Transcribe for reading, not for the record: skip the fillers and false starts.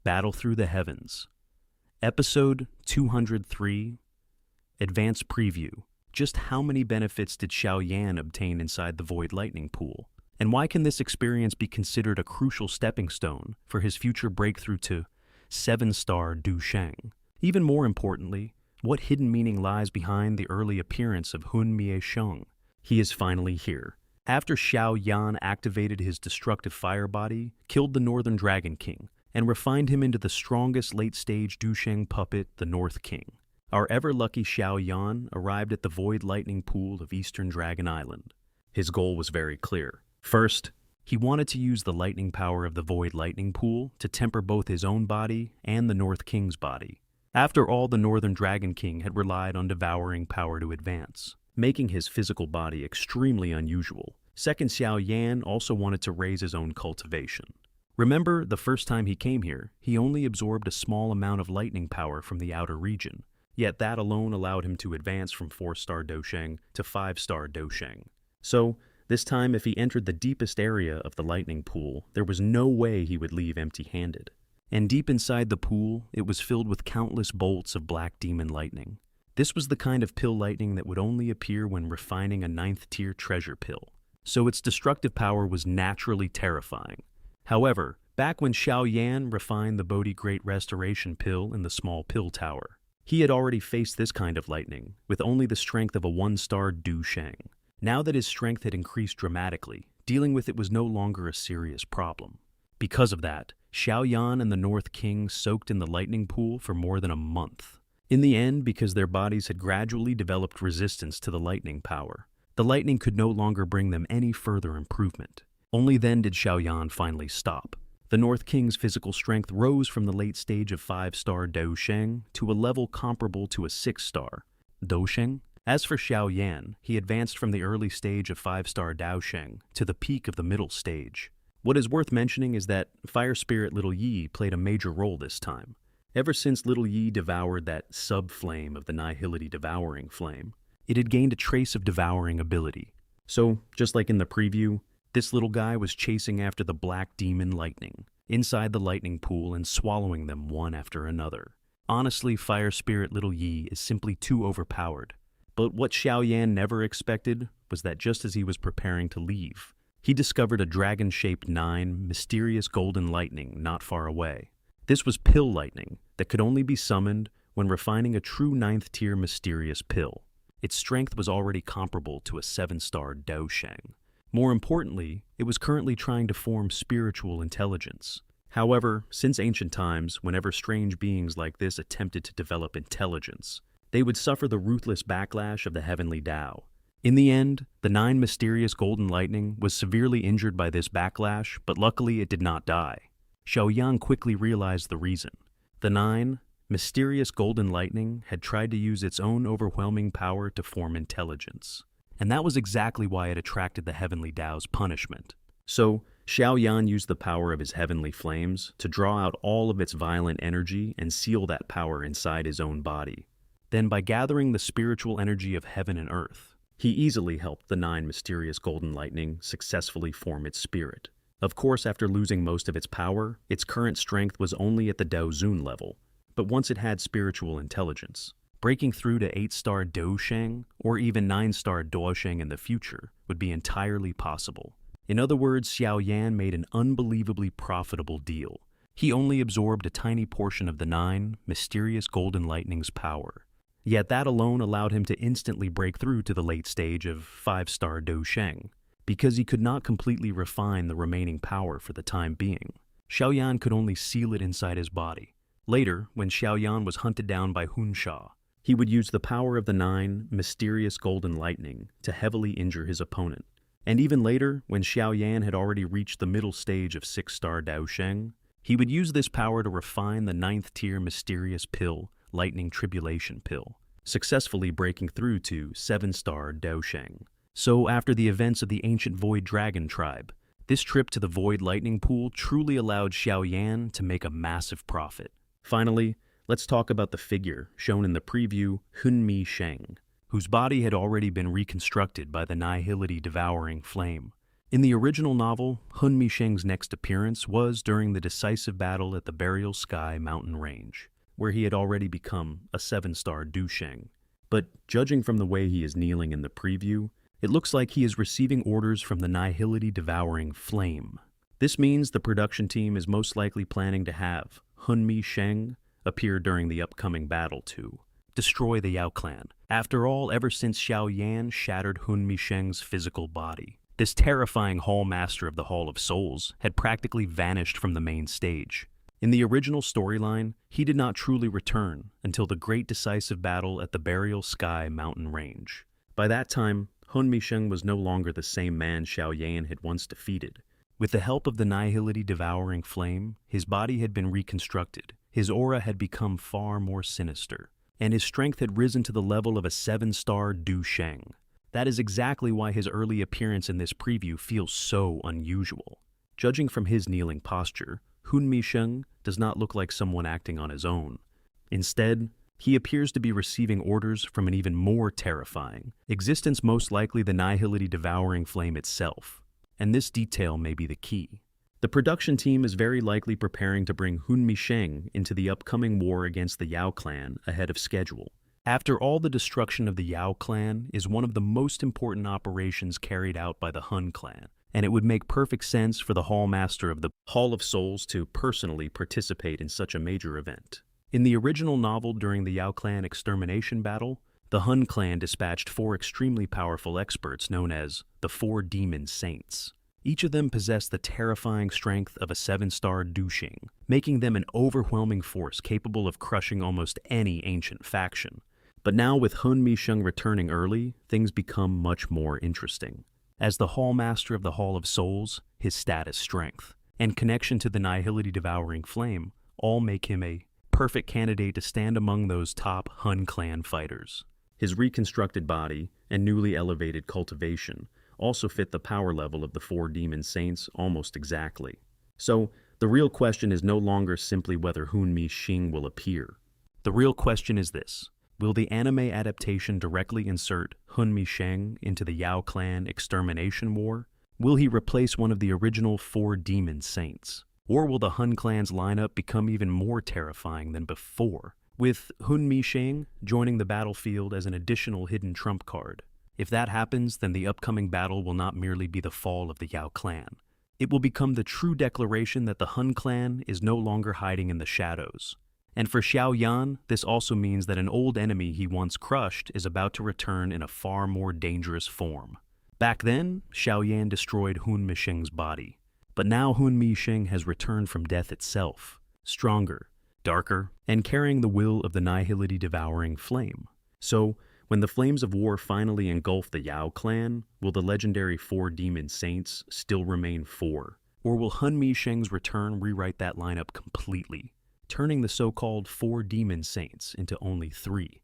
Battle Through the Heavens. Episode 203, Advanced Preview. Just how many benefits did Xiao Yan obtain inside the Void Lightning Pool? And why can this experience be considered a crucial stepping stone for his future breakthrough to 7-star Dou Sheng? Even more importantly, what hidden meaning lies behind the early appearance of Hun Mie Sheng? He is finally here. After Xiao Yan activated his destructive fire body, killed the Northern Dragon King, and refined him into the strongest late-stage Dou Sheng puppet, the North King, our ever-lucky Xiao Yan arrived at the Void Lightning Pool of Eastern Dragon Island. His goal was very clear. First, he wanted to use the lightning power of the Void Lightning Pool to temper both his own body and the North King's body. After all, the Northern Dragon King had relied on devouring power to advance, making his physical body extremely unusual. Second, Xiao Yan also wanted to raise his own cultivation. Remember, the first time he came here, he only absorbed a small amount of lightning power from the outer region, yet that alone allowed him to advance from 4-star Dou Sheng to 5-star Dou Sheng. So, this time if he entered the deepest area of the lightning pool, there was no way he would leave empty-handed. And deep inside the pool, it was filled with countless bolts of black demon lightning. This was the kind of pill lightning that would only appear when refining a 9th-tier treasure pill, so its destructive power was naturally terrifying. However, back when Xiao Yan refined the Bodhi Great Restoration pill in the small pill tower, he had already faced this kind of lightning, with only the strength of a 1-star Dou Sheng. Now that his strength had increased dramatically, dealing with it was no longer a serious problem. Because of that, Xiao Yan and the North King soaked in the lightning pool for more than a month. In the end, because their bodies had gradually developed resistance to the lightning power, the lightning could no longer bring them any further improvement. Only then did Xiao Yan finally stop. The North King's physical strength rose from the late stage of 5-star Dou Sheng to a level comparable to a 6-star Dou Sheng. As for Xiao Yan, he advanced from the early stage of 5-star Dou Sheng to the peak of the middle stage. What is worth mentioning is that Fire Spirit Little Yi played a major role this time. Ever since Little Yi devoured that sub-flame of the Nihility Devouring Flame, it had gained a trace of devouring ability. So, just like in the preview, this little guy was chasing after the black demon lightning inside the lightning pool and swallowing them one after another. Honestly, Fire Spirit Little Yi is simply too overpowered. But what Xiao Yan never expected was that just as he was preparing to leave, he discovered a dragon-shaped 9 mysterious golden lightning not far away. This was pill lightning that could only be summoned when refining a true 9th-tier mysterious pill. Its strength was already comparable to a 7-star Dou Sheng. More importantly, it was currently trying to form spiritual intelligence. However, since ancient times, whenever strange beings like this attempted to develop intelligence, they would suffer the ruthless backlash of the heavenly Tao. In the end, the 9 mysterious golden lightning was severely injured by this backlash, but luckily it did not die. Xiao Yan quickly realized the reason. The 9 mysterious golden lightning had tried to use its own overwhelming power to form intelligence. And that was exactly why it attracted the heavenly Tao's punishment. So, Xiao Yan used the power of his heavenly flames to draw out all of its violent energy and seal that power inside his own body. Then, by gathering the spiritual energy of heaven and earth, he easily helped the 9 mysterious golden lightning successfully form its spirit. Of course, after losing most of its power, its current strength was only at the Dao Zun level. But once it had spiritual intelligence, breaking through to 8-star Dou Sheng or even 9-star Dou Sheng in the future would be entirely possible. In other words, Xiao Yan made an unbelievably profitable deal. He only absorbed a tiny portion of the 9 mysterious golden lightning's power. Yet that alone allowed him to instantly break through to the late stage of 5-star Dou Sheng, because he could not completely refine the remaining power for the time being. Xiao Yan could only seal it inside his body. Later, when Xiao Yan was hunted down by Hun Sha, he would use the power of the 9 mysterious golden lightning to heavily injure his opponent. And even later, when Xiao Yan had already reached the middle stage of 6-star Dou Sheng, he would use this power to refine the 9th-tier mysterious pill, Lightning Tribulation Pill, successfully breaking through to 7-star Dou Sheng. So after the events of the ancient Void Dragon tribe, this trip to the Void Lightning Pool truly allowed Xiao Yan to make a massive profit. Finally, let's talk about the figure shown in the preview, Hun Mie Sheng, whose body had already been reconstructed by the Nihility Devouring Flame. In the original novel, Hun Mie Sheng's next appearance was during the decisive battle at the Burial Sky mountain range, where he had already become a 7-star Dou Sheng. But judging from the way he is kneeling in the preview, it looks like he is receiving orders from the nihility-devouring Flame. This means the production team is most likely planning to have Hun Mie Sheng appear during the upcoming battle to destroy the Yao clan. After all, ever since Xiao Yan shattered Hun Mie Sheng's physical body, this terrifying Hall Master of the Hall of Souls had practically vanished from the main stage. In the original storyline, he did not truly return until the great decisive battle at the Burial Sky mountain range. By that time, Hun Mie Sheng was no longer the same man Xiao Yan had once defeated. With the help of the nihility-devouring Flame, his body had been reconstructed, his aura had become far more sinister, and his strength had risen to the level of a 7-star Dou Sheng. That is exactly why his early appearance in this preview feels so unusual. Judging from his kneeling posture, Hun Mie Sheng does not look like someone acting on his own. Instead, he appears to be receiving orders from an even more terrifying existence, most likely the nihility-devouring Flame itself. And this detail may be the key. The production team is very likely preparing to bring Hun Mie Sheng into the upcoming war against the Yao clan ahead of schedule. After all, the destruction of the Yao clan is one of the most important operations carried out by the Hun clan, and it would make perfect sense for the Hall Master of the Hall of Souls to personally participate in such a major event. In the original novel, during the Yao clan extermination battle, the Hun clan dispatched 4 extremely powerful experts known as the 4 Demon Saints. Each of them possessed the terrifying strength of a 7-star Dou Sheng, making them an overwhelming force capable of crushing almost any ancient faction. But now, with Hun Mie Sheng returning early, things become much more interesting. As the Hall Master of the Hall of Souls, his status, strength, and connection to the nihility-devouring Flame all make him a perfect candidate to stand among those top Hun clan fighters. His reconstructed body and newly elevated cultivation also fit the power level of the 4 Demon Saints almost exactly. So, the real question is no longer simply whether Hun Mie Sheng will appear. The real question is this: will the anime adaptation directly insert Hun Mie Sheng into the Yao clan extermination war? Will he replace one of the original 4 Demon Saints? Or will the Hun clan's lineup become even more terrifying than before, with Hun Mie Sheng joining the battlefield as an additional hidden trump card? If that happens, then the upcoming battle will not merely be the fall of the Yao clan. It will become the true declaration that the Hun clan is no longer hiding in the shadows. And for Xiao Yan, this also means that an old enemy he once crushed is about to return in a far more dangerous form. Back then, Xiao Yan destroyed Hun Mie Sheng's body. But now Hun Mie Sheng has returned from death itself, stronger, darker, and carrying the will of the nihility-devouring Flame. So, when the flames of war finally engulf the Yao clan, will the legendary 4 Demon Saints still remain 4? Or will Hun Mie Sheng's return rewrite that lineup completely, turning the so-called 4 Demon Saints into only 3?